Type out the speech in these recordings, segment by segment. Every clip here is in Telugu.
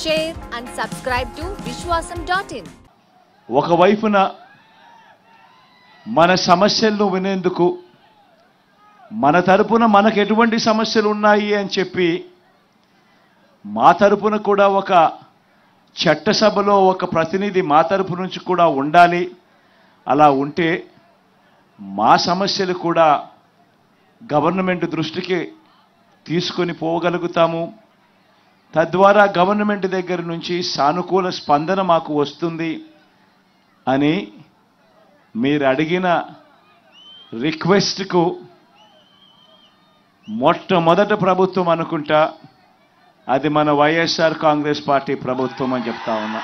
share and subscribe to Vishwasam.in. ఒకవైపున మన సమస్యలను వినేందుకు మన తరపున మనకు ఎటువంటి సమస్యలు ఉన్నాయి అని చెప్పి మా తరపున కూడా ఒక చట్టసభలో ఒక ప్రతినిధి మా తరపు నుంచి కూడా ఉండాలి. అలా ఉంటే మా సమస్యలు కూడా గవర్నమెంట్ దృష్టికి తీసుకొని పోగలుగుతాము. తద్వారా గవర్నమెంట్ దగ్గర నుంచి సానుకూల స్పందన మాకు వస్తుంది అని మీరు అడిగిన రిక్వెస్ట్కు మొట్టమొదటి ప్రభుత్వం అనుకుంటా అది మన వైఎస్ఆర్ కాంగ్రెస్ పార్టీ ప్రభుత్వం అని చెప్తా ఉన్నా.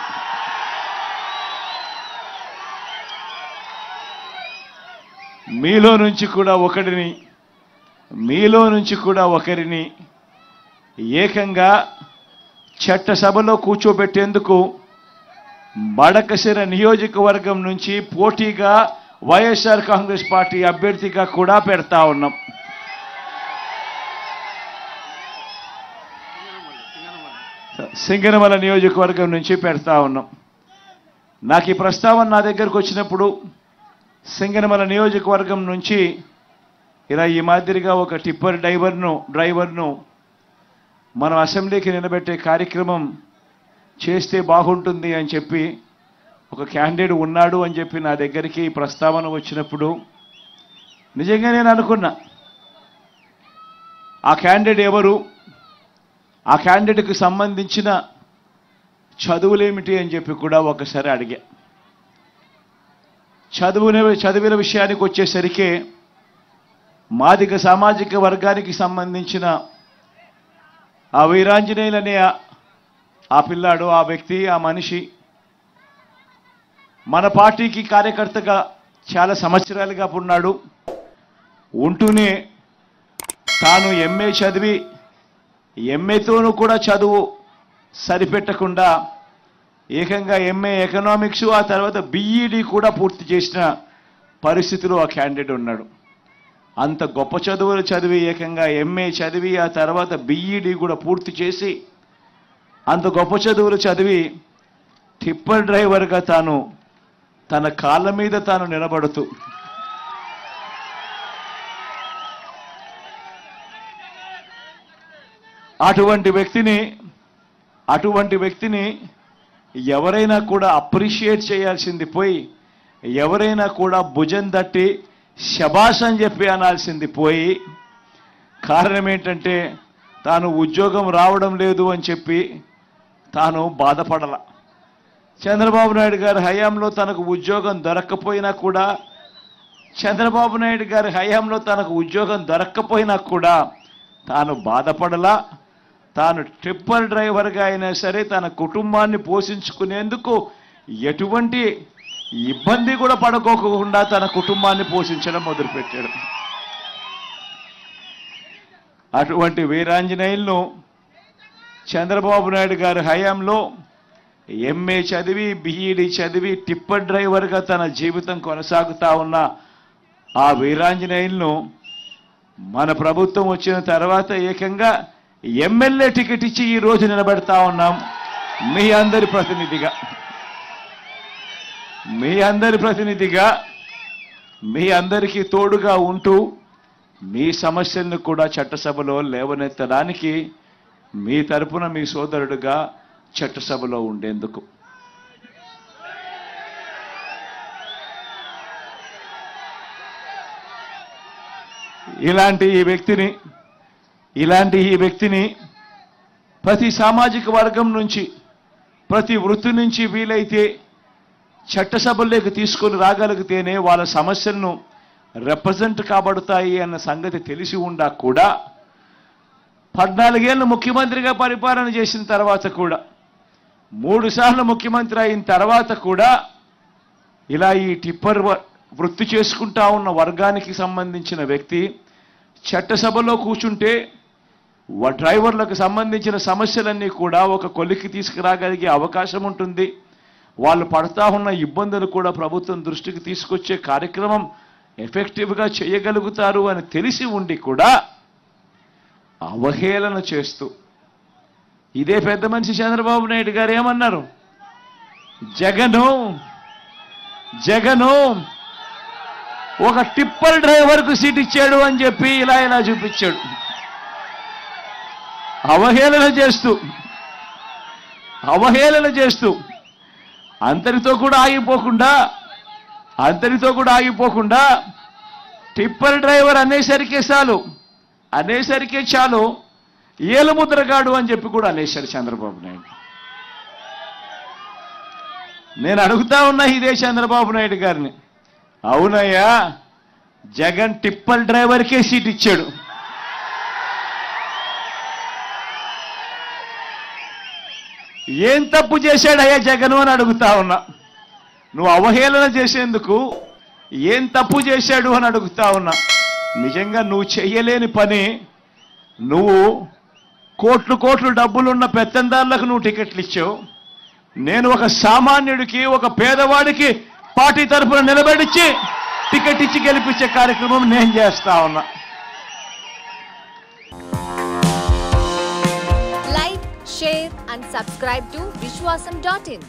మీలో నుంచి కూడా ఒకరిని ఏకంగా చట్టసభలో కూర్చోబెట్టేందుకు బడకసిర నియోజకవర్గం నుంచి పోటీగా వైఎస్ఆర్ కాంగ్రెస్ పార్టీ అభ్యర్థిగా కూడా పెడతా ఉన్నాం. సింగనమల నియోజకవర్గం నుంచి పెడతా ఉన్నాం. నాకు ఈ ప్రస్తావన నా దగ్గరకు వచ్చినప్పుడు సింగనమల నియోజకవర్గం నుంచి ఇలా ఈ మాదిరిగా ఒక టిప్పర్ డ్రైవర్ను మనం అసెంబ్లీకి నిలబెట్టే కార్యక్రమం చేస్తే బాగుంటుంది అని చెప్పి ఒక క్యాండిడేట్ ఉన్నాడు అని చెప్పి నా దగ్గరికి ప్రస్తావన వచ్చినప్పుడు నిజంగా నేను అనుకున్నా ఆ క్యాండిడేట్ ఎవరు, ఆ క్యాండిడేట్కి సంబంధించిన చదువులేమిటి అని చెప్పి కూడా ఒకసారి అడిగా. చదివిన విషయానికి వచ్చేసరికి మాదిగ సామాజిక వర్గానికి సంబంధించిన ఆ వీరాంజనేయులు అనే ఆ పిల్లాడు, ఆ వ్యక్తి, ఆ మనిషి మన పార్టీకి కార్యకర్తగా చాలా సంవత్సరాలుగా ఉన్నాడు. ఉంటూనే తాను ఎంఏ చదివి ఎంఏతోనూ కూడా చదువు సరిపెట్టకుండా ఏకంగా ఎంఏ ఎకనామిక్స్ ఆ తర్వాత బీఈడి కూడా పూర్తి చేసిన పరిస్థితిలో ఆ క్యాండిడేట్ ఉన్నాడు. అంత గొప్ప చదువులు చదివి ఏకంగా ఎంఏ చదివి ఆ తర్వాత బీఈడి కూడా పూర్తి చేసి అంత గొప్ప చదువులు చదివి టిప్పర్ డ్రైవర్గా తన కాళ్ళ మీద తాను నిలబడుతూ అటువంటి వ్యక్తిని ఎవరైనా కూడా అప్రిషియేట్ చేయాల్సింది పోయి ఎవరైనా కూడా భుజం తట్టి శబాష్ అని చెప్పి అనాల్సింది పోయి కారణం ఏంటంటే తాను ఉద్యోగం రావడం లేదు అని చెప్పి తాను బాధపడాల. చంద్రబాబు నాయుడు గారి హయాంలో తనకు ఉద్యోగం దొరక్కపోయినా కూడా తాను బాధపడలా. తాను ట్రిప్పర్ డ్రైవర్గా అయినా సరే తన కుటుంబాన్ని పోషించుకునేందుకు ఎటువంటి ఇబ్బంది కూడా పడుకోకుండా తన కుటుంబాన్ని పోషించడం మొదలుపెట్టాడు. అటువంటి వీరాంజనేయులను చంద్రబాబు నాయుడు గారి హయాంలో ఎంఏ చదివి బీఈడి చదివి టిప్పర్ డ్రైవర్గా తన జీవితం కొనసాగుతా ఉన్న ఆ వీరాంజనేయులను మన ప్రభుత్వం వచ్చిన తర్వాత ఏకంగా ఎమ్మెల్యే టికెట్ ఇచ్చి ఈ రోజు నిలబెడతా ఉన్నాం. మీ అందరి ప్రతినిధిగా మీ అందరికీ తోడుగా ఉంటూ మీ సమస్యలను కూడా చట్టసభలో లేవనెత్తడానికి మీ తరపున మీ సోదరుడుగా చట్టసభలో ఉండేందుకు ఇలాంటి ఈ వ్యక్తిని ప్రతి సామాజిక వర్గం నుంచి ప్రతి వృత్తి నుంచి వీలైతే చట్టసభల్లోకి తీసుకొని రాగలిగితేనే వాళ్ళ సమస్యలను రిప్రజెంట్ కాబడతాయి అన్న సంగతి తెలిసి ఉండా కూడా 14 ఏళ్ళు ముఖ్యమంత్రిగా పరిపాలన చేసిన తర్వాత కూడా 3 సార్లు ముఖ్యమంత్రి అయిన తర్వాత కూడా ఇలా ఈ టిప్పర్ వృత్తి చేసుకుంటా ఉన్న వర్గానికి సంబంధించిన వ్యక్తి చట్టసభలో కూర్చుంటే డ్రైవర్లకు సంబంధించిన సమస్యలన్నీ కూడా ఒక కొలిక్కి తీసుకురాగలిగే అవకాశం ఉంటుంది. వాళ్ళు పడతా ఉన్న ఇబ్బందులు కూడా ప్రభుత్వం దృష్టికి తీసుకొచ్చే కార్యక్రమం ఎఫెక్టివ్గా చేయగలుగుతారు అని తెలిసి ఉండి కూడా అవహేళన చేస్తూ ఇదే పెద్ద మనిషి చంద్రబాబు నాయుడు గారు ఏమన్నారు? జగను ఒక టిప్పర్ డ్రైవర్కు సీట్ ఇచ్చాడు అని చెప్పి ఇలా చూపించాడు. అవహేళన చేస్తూ అంతటితో కూడా ఆగిపోకుండా టిప్పర్ డ్రైవర్ అనేసరికే చాలు ఏలుముద్రగాడు అని చెప్పి కూడా అనేశారు చంద్రబాబు నాయుడు. నేను అడుగుతా ఉన్నా ఇదే చంద్రబాబు నాయుడు గారిని, అవునయ్యా జగన్ టిప్పర్ డ్రైవర్కే సీట్ ఇచ్చాడు, ఏం తప్పు చేశాడయ్యా జగన్ అని అడుగుతా ఉన్నా. నువ్వు అవహేళన చేసేందుకు ఏం తప్పు చేశాడు అని అడుగుతా ఉన్నా. నిజంగా నువ్వు చెయ్యలేని పని, నువ్వు కోట్లు డబ్బులున్న పెత్తందారులకు నువ్వు టికెట్లు ఇచ్చావు. నేను ఒక సామాన్యుడికి, ఒక పేదవాడికి పార్టీ తరఫున నిలబెడిచ్చి టికెట్ ఇచ్చి గెలిపించే కార్యక్రమం నేను చేస్తా ఉన్నా. Like, share and subscribe to Vishwasam.in.